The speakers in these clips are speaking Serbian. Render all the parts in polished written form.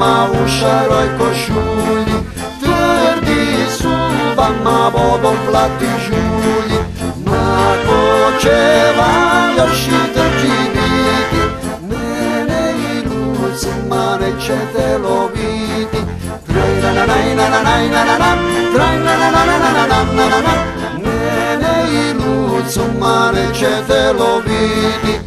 mama u šaroj košulji, tvrdi su vama bobom plati žulji. Mako će vam još i drži biti, mene i Lucima nećete loviti. Mene i Lucima nećete loviti.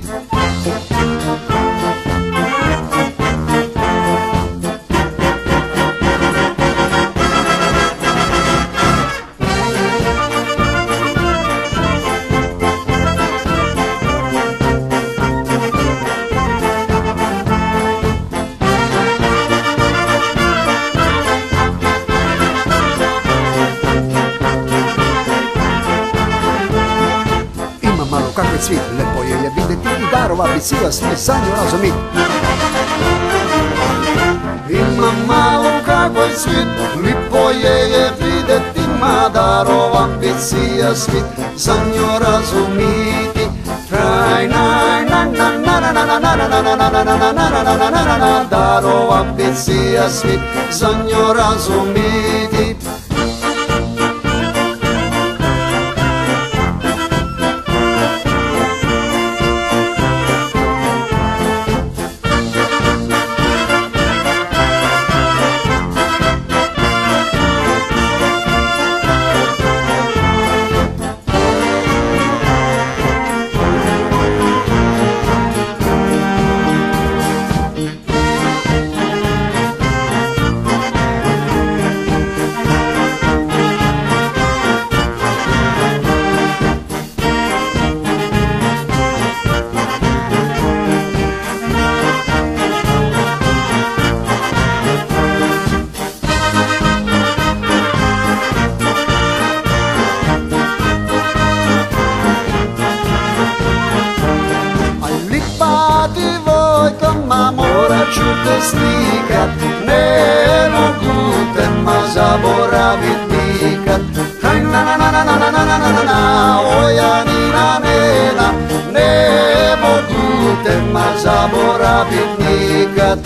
Kako je cvit, lepo je videti i darova bi sila sve sanju razumit. Ima malo kako je cvit, lipo je videti, ma darova bi sija svit, za nju razumiti. Darova bi sija svit, za nju razumiti. Ću te slikat, ne mogu te ma zaboravit nikad. Oja nina nena, ne mogu te ma zaboravit nikad.